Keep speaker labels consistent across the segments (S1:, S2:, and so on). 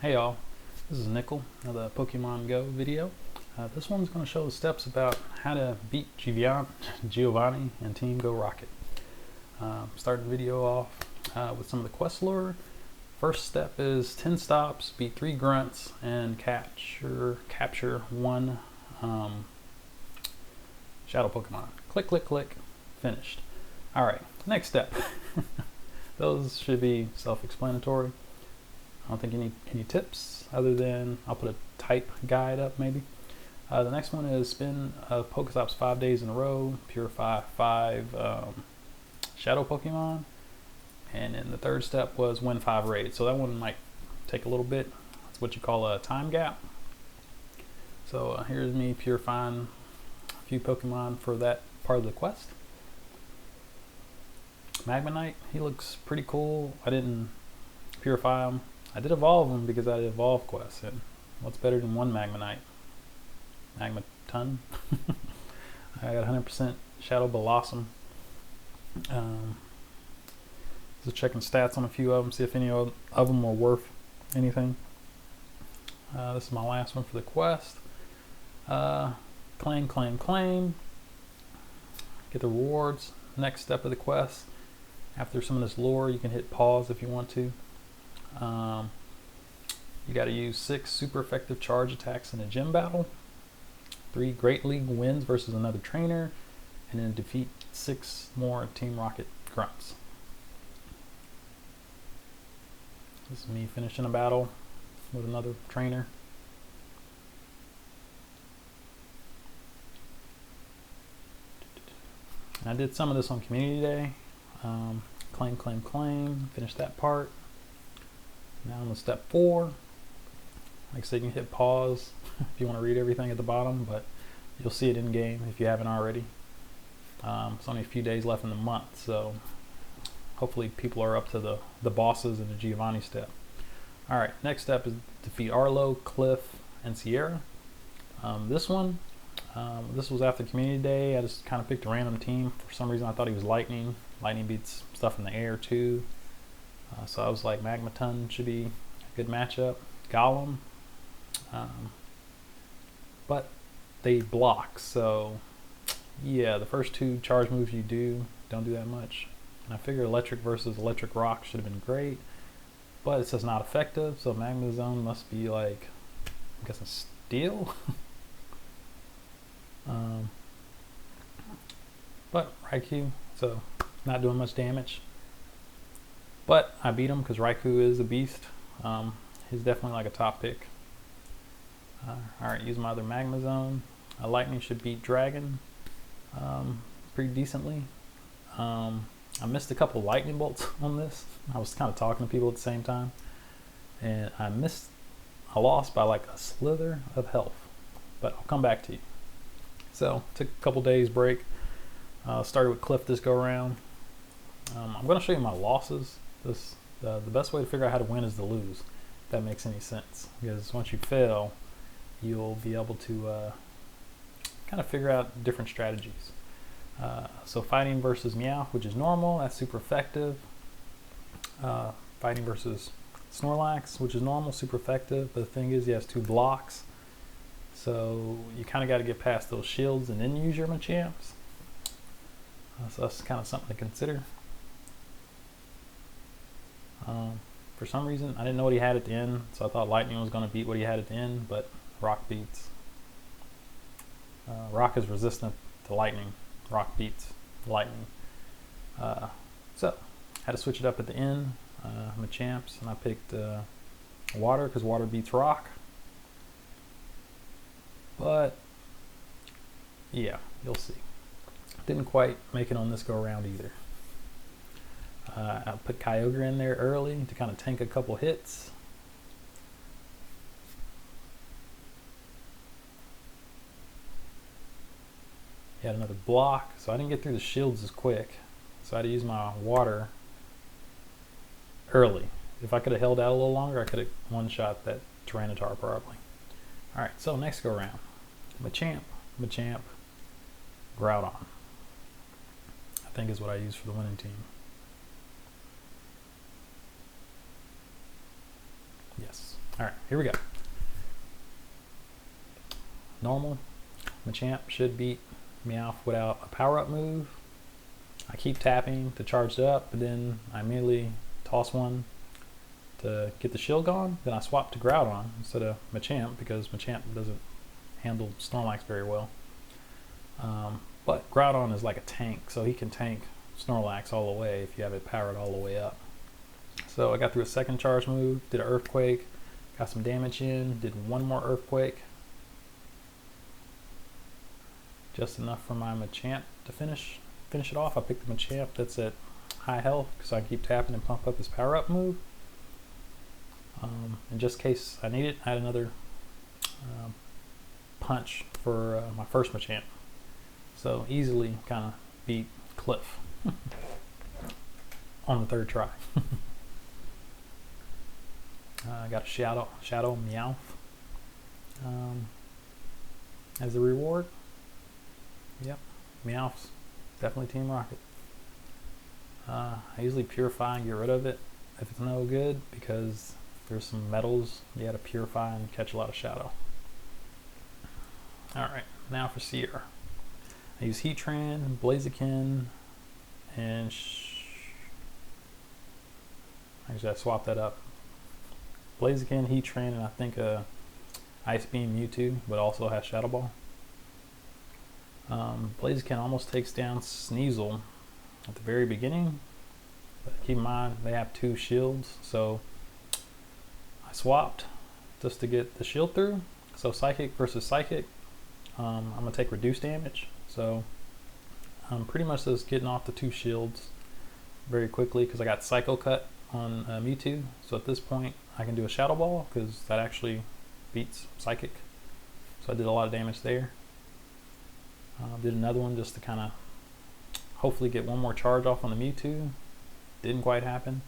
S1: Hey y'all, this is Niqkle, another Pokemon Go video. This one's going to show the steps about how to beat Giovanni and Team Go Rocket. Starting the video off with some of the quest lore. First step is 10 stops, beat 3 grunts, and capture 1 shadow Pokemon. Click, click, click, finished. Alright, next step. Those should be self-explanatory. I don't think you need any tips other than I'll put a type guide up maybe. The next one is spin PokeStops 5 days in a row, purify 5 shadow Pokemon, and then the third step was win 5 raids. So that one might take a little bit. It's what you call a time gap. So here's me purifying a few Pokemon for that part of the quest. Magmanite, he looks pretty cool. I didn't purify him. I did evolve them because I did evolve quests, and what's better than 1 Magmanite? Magmaton. I got 100% Shadow Blossom. Just checking stats on a few of them, see if any of them were worth anything. This is my last one for the quest. Claim, claim, claim. Get the rewards. Next step of the quest. After some of this lore, you can hit pause if you want to. You got to use 6 super effective charge attacks in a gym battle, 3 Great League wins versus another trainer, and then defeat 6 more Team Rocket grunts. This is me finishing a battle with another trainer. And I did some of this on Community Day. Claim, claim, claim, finish that part. Now on to step 4. Like I said, you can hit pause if you want to read everything at the bottom, but you'll see it in game if you haven't already. It's only a few days left in the month, so hopefully people are up to the bosses in the Giovanni step. Alright, next step is defeat Arlo, Cliff, and Sierra. This one, this was after Community Day. I just kind of picked a random team. For some reason I thought he was Lightning. Lightning beats stuff in the air too. So I was like, Magmaton should be a good matchup. Golem. But they block, so yeah, the first 2 charge moves you don't do that much. And I figure electric versus electric rock should have been great, but it says not effective, so Magma Zone must be like, I'm guessing steel. But Raikou, so not doing much damage. But I beat him because Raikou is a beast. He's definitely like a top pick. Alright, use my other Magma Zone. Lightning should beat Dragon pretty decently. I missed a couple lightning bolts on this. I was kind of talking to people at the same time. And I lost by like a slither of health. But I'll come back to you. So, took a couple days break. Started with Cliff this go around. I'm going to show you my losses. The best way to figure out how to win is to lose, if that makes any sense. Because once you fail, you'll be able to kind of figure out different strategies. So fighting versus Meowth, which is normal, that's super effective. Fighting versus Snorlax, which is normal, super effective. But the thing is, he has 2 blocks. So you kind of got to get past those shields and then use your Machamps. So that's kind of something to consider. For some reason, I didn't know what he had at the end, so I thought Lightning was going to beat what he had at the end, but Rock beats. Rock is resistant to Lightning. Rock beats Lightning. So, had to switch it up at the end. Machamps, and I picked Water because Water beats Rock. But, yeah, you'll see. Didn't quite make it on this go around either. I put Kyogre in there early to kind of tank a couple hits. He had another block, so I didn't get through the shields as quick. So I had to use my water early. If I could have held out a little longer, I could have one-shot that Tyranitar probably. Alright, so next go around. Machamp, Groudon. I think is what I use for the winning team. Yes. All right, here we go. Normal. Machamp should beat Meowth without a power-up move. I keep tapping to charge it up, but then I immediately toss one to get the shield gone. Then I swap to Groudon instead of Machamp because Machamp doesn't handle Snorlax very well. But Groudon is like a tank, so he can tank Snorlax all the way if you have it powered all the way up. So I got through a second charge move, did an Earthquake, got some damage in, did one more Earthquake. Just enough for my Machamp to finish it off. I picked the Machamp that's at high health because I can keep tapping and pump up his power up move. In just case I need it, I had another punch for my first Machamp. So easily kind of beat Cliff on the third try. I got a Sahdow Meowth as a reward. Yep, Meowth's definitely Team Rocket. I usually purify and get rid of it if it's no good because there's some metals you gotta purify and catch a lot of Sahdow. Alright, now for Sierra. I use Heatran, Blaziken, and actually I swapped that up. Blaziken, Heatran, and I think Ice Beam Mewtwo, but also has Shadow Ball. Blaziken almost takes down Sneasel at the very beginning, but keep in mind they have 2 shields, so I swapped just to get the shield through. So Psychic versus Psychic, I'm going to take reduced damage, so I'm pretty much just getting off the 2 shields very quickly because I got Psycho Cut on Mewtwo, so at this point I can do a Shadow Ball because that actually beats Psychic, so I did a lot of damage there. Did another one just to kind of hopefully get one more charge off on the Mewtwo. Didn't quite happen.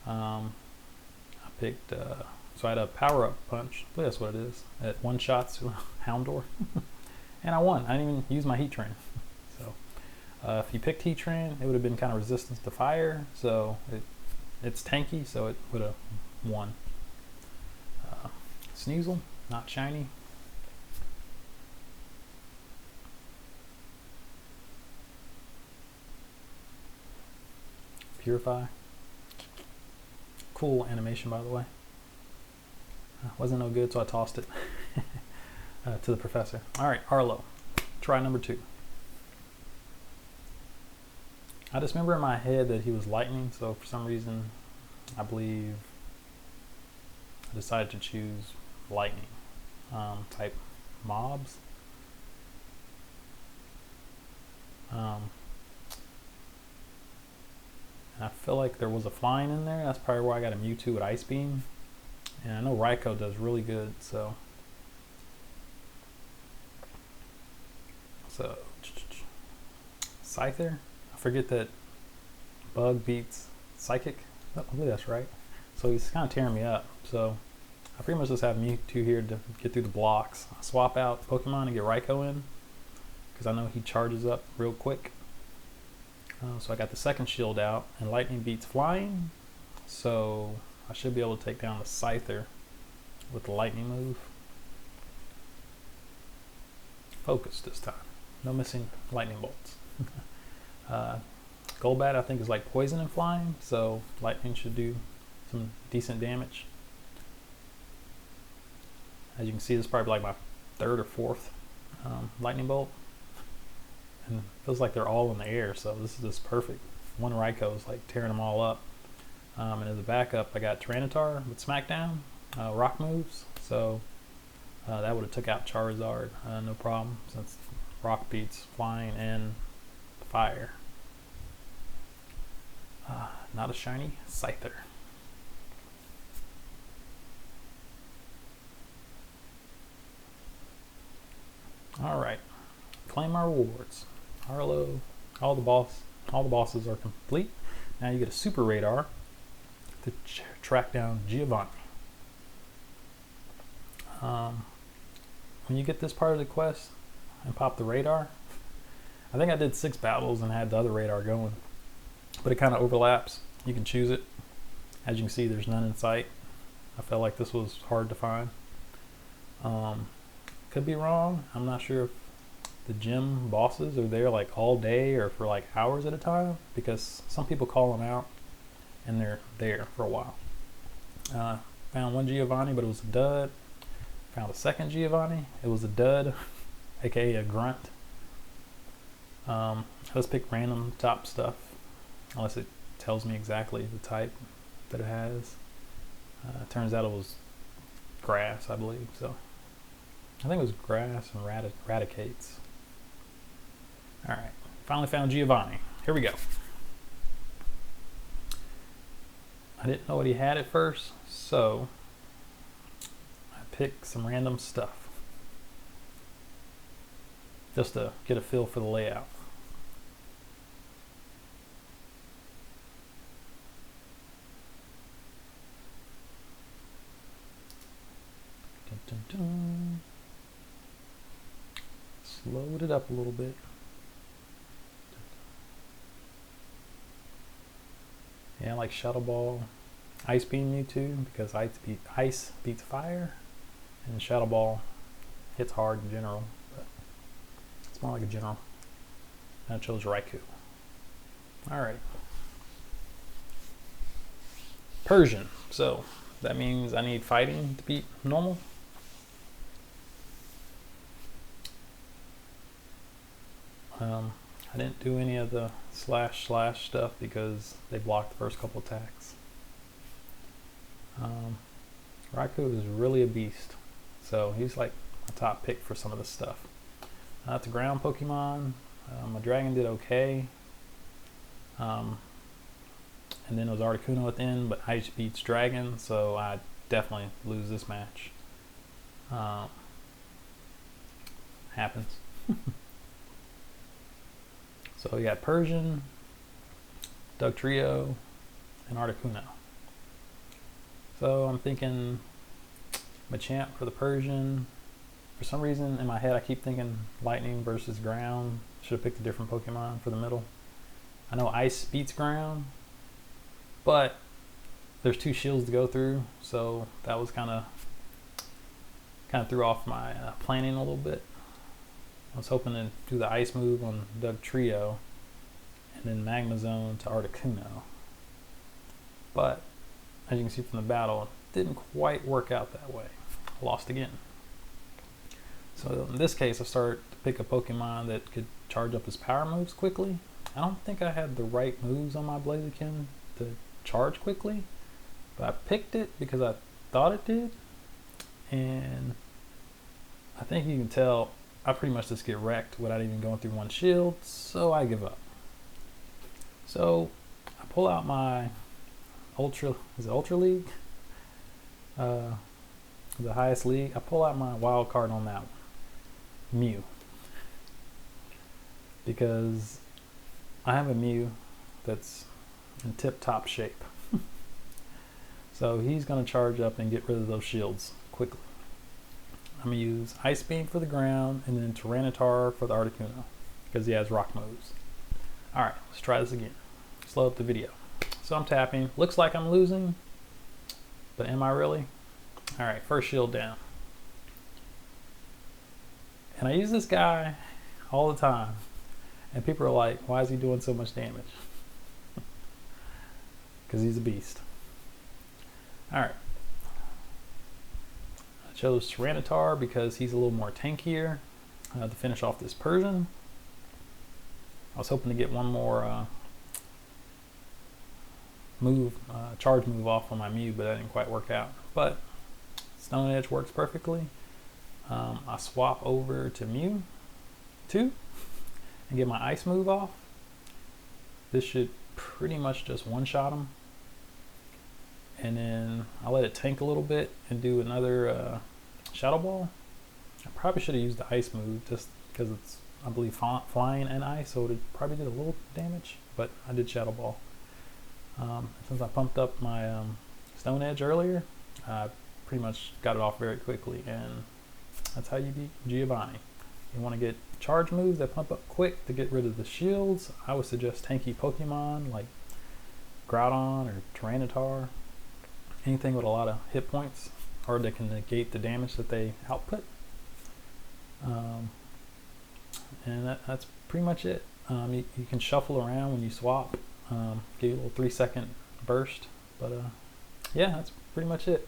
S1: I picked, so I had a power up punch, I believe that's what it is, at 1 shot to Houndour. And I won. I didn't even use my Heatran. So if you picked Heatran, it would have been kind of resistance to fire, so it's tanky, so it would have won. Sneasel, not shiny. Purify. Cool animation, by the way. Wasn't no good, so I tossed it to the professor. Alright, Arlo. Try number 2. I just remember in my head that he was lightning, so for some reason I believe I decided to choose lightning type mobs. I feel like there was a flying in there. That's probably why I got a Mewtwo with Ice Beam. And I know Raikou does really good, so Scyther. I forget that Bug beats Psychic. I believe that's right. So he's kind of tearing me up. So I pretty much just have Mewtwo here to get through the blocks. I swap out Pokemon and get Raikou in because I know he charges up real quick. So I got the second shield out, and lightning beats flying, so I should be able to take down the Scyther with the lightning move. Focus this time. No missing lightning bolts. Golbat I think is like poison and flying, so lightning should do some decent damage. As you can see, this is probably like my 3rd or 4th lightning bolt. And it feels like they're all in the air, so this is just perfect. One Raikou is like tearing them all up. And as a backup, I got Tyranitar with Smackdown, rock moves, so that would have took out Charizard, no problem, since rock beats flying and fire. Not a shiny Scyther. Alright, claim our rewards. Arlo, all the bosses are complete. Now you get a super radar to track down Giovanni. When you get this part of the quest and pop the radar, I think I did 6 battles and had the other radar going, but it kind of overlaps. You can choose it. As you can see, there's none in sight. I felt like this was hard to find. Could be wrong. I'm not sure if the gym bosses are there like all day or for like hours at a time, because some people call them out and they're there for a while. Found one Giovanni, but it was a dud. Found a second Giovanni. It was a dud, aka a grunt. Let's pick random top stuff, unless it tells me exactly the type that it has. Turns out it was grass, I believe. So I think it was grass and radicates. All right, finally found Giovanni. Here we go. I didn't know what he had at first, so I picked some random stuff just to get a feel for the layout. Dun, dun, dun. Slowed it up a little bit. Yeah, I like Shadow Ball, Ice Beam Mewtwo, because ice beats fire, and Shadow Ball hits hard in general, but it's more like a general. And I chose Raikou. Alright. Persian, so that means I need fighting to beat normal. I didn't do any of the slash stuff because they blocked the first couple attacks. Raikou is really a beast, so he's like a top pick for some of this stuff. It's a ground Pokemon. My dragon did okay, and then it was Articuno at the end, but Ice beats dragon, so I definitely lose this match. Happens. So we got Persian, Dugtrio, and Articuno. So I'm thinking Machamp for the Persian. For some reason in my head I keep thinking lightning versus ground. Should have picked a different Pokemon for the middle. I know ice beats ground, but there's two shields to go through, so that was kind of threw off my planning a little bit. I was hoping to do the ice move on Dugtrio and then Magma Zone to Articuno. But as you can see from the battle, it didn't quite work out that way. I lost again. So in this case, I started to pick a Pokemon that could charge up his power moves quickly. I don't think I had the right moves on my Blaziken to charge quickly, but I picked it because I thought it did. And I think you can tell I pretty much just get wrecked without even going through one shield, so I give up. So I pull out my Ultra League? The highest league. I pull out my wild card on that one, Mew. Because I have a Mew that's in tip-top shape. So he's going to charge up and get rid of those shields quickly. I'm going to use Ice Beam for the ground and then Tyranitar for the Articuno because he has rock moves. Alright, let's try this again. Slow up the video. So I'm tapping. Looks like I'm losing, but am I really? Alright, first shield down. And I use this guy all the time, and people are like, why is he doing so much damage? Because he's a beast. Alright. I chose Tyranitar because he's a little more tankier to finish off this Persian. I was hoping to get one more charge move off on my Mew, but that didn't quite work out. But Stone Edge works perfectly. I swap over to Mew 2 and get my ice move off. This should pretty much just one-shot him. And then I let it tank a little bit and do another Shadow Ball. I probably should have used the ice move just because it's, I believe, flying and ice, so it probably did a little damage, but I did Shadow Ball. Since I pumped up my Stone Edge earlier, I pretty much got it off very quickly, and that's how you beat Giovanni. You want to get charge moves that pump up quick to get rid of the shields. I would suggest tanky Pokemon like Groudon or Tyranitar. anything with a lot of hit points, or that can negate the damage that they output. And that's pretty much it. You can shuffle around when you swap, give you a little 3-second burst, but yeah, that's pretty much it.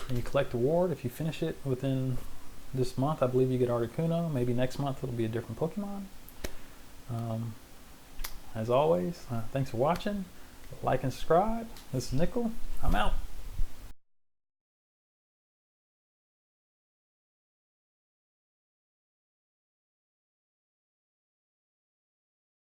S1: And you collect reward if you finish it within this month. I believe you get Articuno. Maybe next month it'll be a different Pokemon. As always, thanks for watching. Like and subscribe. This is Niqkle. I'm out.